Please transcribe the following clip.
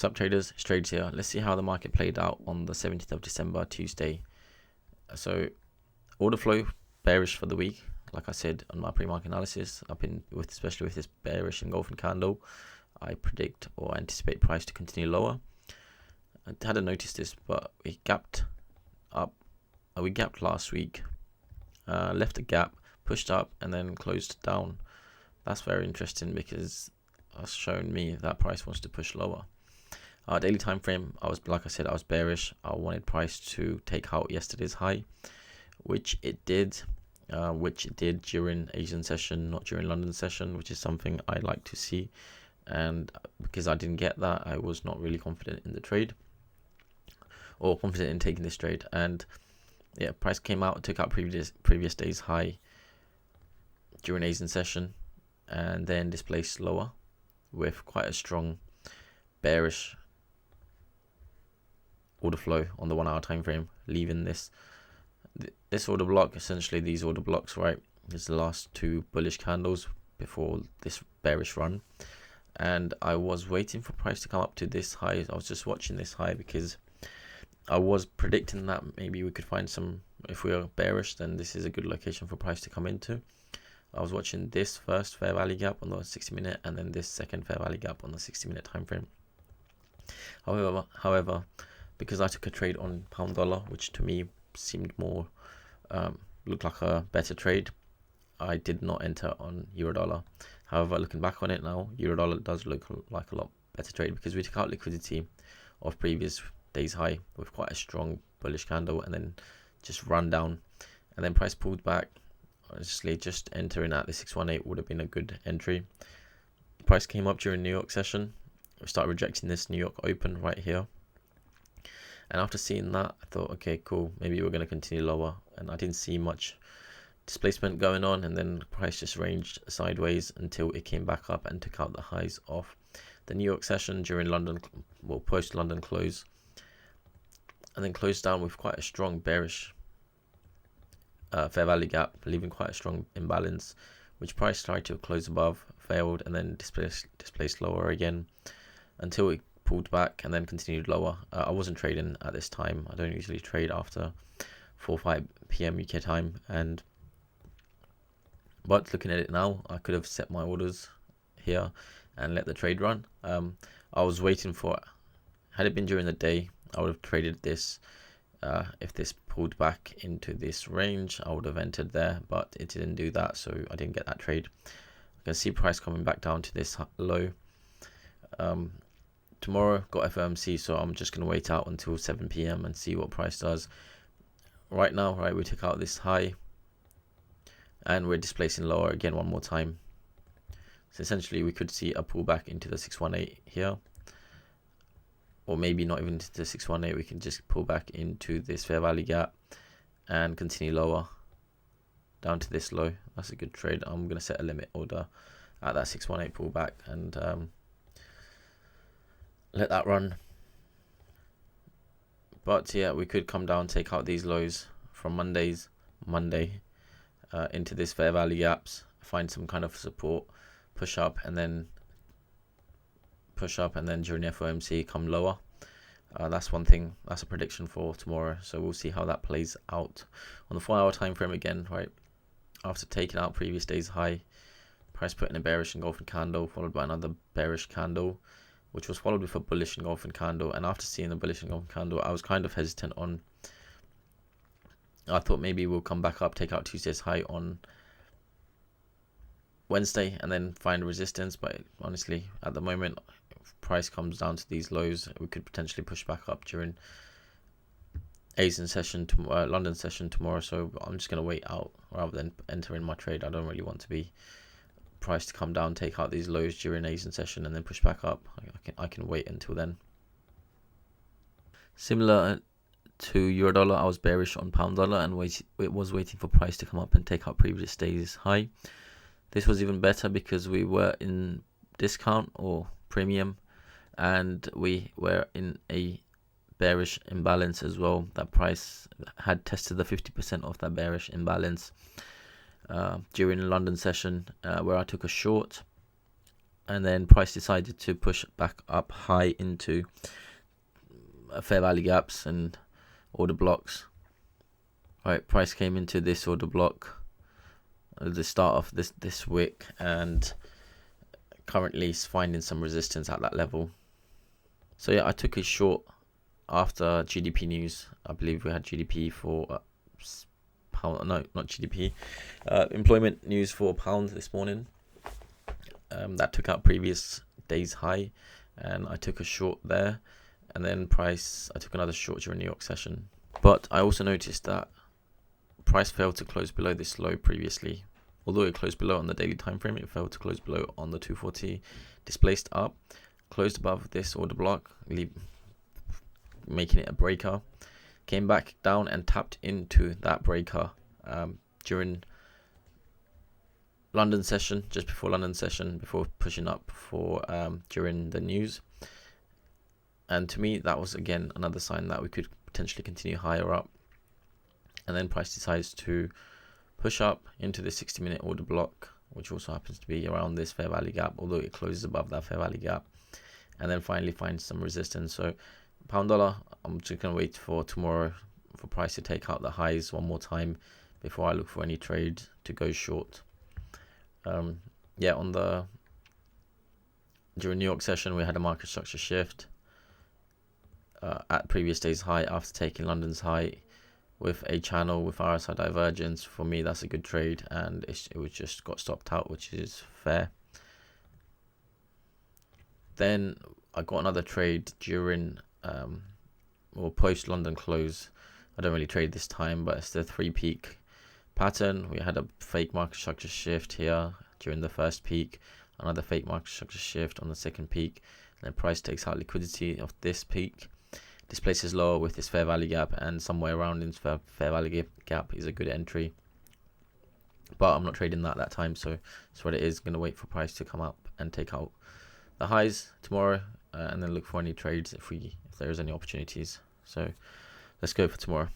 Sup traders, it's Trades here. Let's see how the market played out on the 17th of December, Tuesday. So order flow bearish for the week. Like I said on my pre-market analysis, especially with this bearish engulfing candle, I predict or anticipate price to continue lower. I hadn't noticed this, but we gapped up. We gapped last week, left a gap, pushed up, and then closed down. That's very interesting because it's shown me that price wants to push lower. Daily time frame, I was bearish. I wanted price to take out yesterday's high, which it did during Asian session, not during London session, which is something I like to see. And because I didn't get that, I was not really confident in the trade or confident in taking this trade. And yeah, price came out, took out previous day's high during Asian session, and then displaced lower with quite a strong bearish order flow on the 1 hour time frame, leaving this order block. Essentially these order blocks, right, is the last two bullish candles before this bearish run. And I was waiting for price to come up to this high. I was just watching this high because I was predicting that maybe we could find some, if we are bearish, then this is a good location for price to come into. I was watching this first fair value gap on the 60-minute and then this second fair value gap on the 60-minute time frame. However, because I took a trade on pound dollar, which to me seemed more looked like a better trade, I did not enter on euro dollar. However, looking back on it now, euro dollar does look like a lot better trade because we took out liquidity of previous day's high with quite a strong bullish candle and then just run down, and then price pulled back. Honestly, just entering at the 618 would have been a good entry. Price came up during New York session. We started rejecting this New York open right here. And after seeing that, I thought, okay, cool, maybe we're going to continue lower. And I didn't see much displacement going on. And then the price just ranged sideways until it came back up and took out the highs of the New York session during London, well, post-London close. And then closed down with quite a strong bearish fair value gap, leaving quite a strong imbalance, which price tried to close above, failed, and then displaced lower again until it pulled back and then continued lower. I wasn't trading at this time. I don't usually trade after 4 or 5 p.m. UK time, but looking at it now, I could have set my orders here and let the trade run. I was waiting for it. Had it been during the day, I would have traded this. If this pulled back into this range, I would have entered there, but it didn't do that, so I didn't get that trade. I can see price coming back down to this low. Tomorrow got FOMC, so I'm just going to wait out until 7 p.m. and see what price does. Right now, right, we took out this high and we're displacing lower again one more time. So essentially we could see a pullback into the 618 here, or maybe not even to the 618. We can just pull back into this fair value gap and continue lower down to this low. That's a good trade. I'm going to set a limit order at that 618 pullback and let that run. But yeah, we could come down, take out these lows from Monday into this fair value gaps, find some kind of support, push up, and then during FOMC come lower. That's one thing. That's a prediction for tomorrow. So we'll see how that plays out on the 4 hour time frame again. Right after taking out previous day's high, price put in a bearish engulfing candle, followed by another bearish candle, which was followed with a bullish engulfing candle. And after seeing the bullish engulfing candle, I was kind of hesitant on. I thought maybe we'll come back up, take out Tuesday's high on Wednesday, and then find resistance. But honestly, at the moment, if price comes down to these lows, we could potentially push back up during Asian session, London session tomorrow. So I'm just going to wait out rather than entering my trade. I don't really want to be price to come down, take out these lows during Asian session and then push back up. I can wait until then. Similar to euro dollar, I was bearish on pound dollar and it was waiting for price to come up and take out previous day's high. This was even better because we were in discount or premium and we were in a bearish imbalance as well. That price had tested the 50% of that bearish imbalance during the London session where I took a short and then price decided to push back up high into fair value gaps and order blocks. Right, price came into this order block at the start of this wick, and currently is finding some resistance at that level. So yeah, I took a short after GDP news. I believe we had GDP for pound, no, not GDP, employment news for pound this morning. That took out previous day's high, and I took a short there, and then I took another short during New York session. But I also noticed that price failed to close below this low previously. Although it closed below on the daily time frame, it failed to close below on the 240, displaced up, closed above this order block, making it a breaker, came back down and tapped into that breaker during London session, just before London session, before pushing up for during the news. And to me, that was again another sign that we could potentially continue higher up. And then price decides to push up into the 60-minute order block, which also happens to be around this fair value gap, although it closes above that fair value gap, and then finally finds some resistance. So pound dollar, I'm just going to wait for tomorrow for price to take out the highs one more time before I look for any trade to go short. Yeah, during New York session, we had a market structure shift at previous day's high after taking London's high with a channel with RSI divergence. For me, that's a good trade, and it was just got stopped out, which is fair. Then I got another trade during or post London close. I don't really trade this time, but it's the 3-peak pattern. We had a fake market structure shift here during the first peak, another fake market structure shift on the second peak, and then price takes out liquidity of this peak, displaces lower with this fair value gap, and somewhere around in fair value gap is a good entry. But I'm not trading that time, so that's what it is. Going to wait for price to come up and take out the highs tomorrow, and then look for any trades if there is any opportunities. So let's go for tomorrow.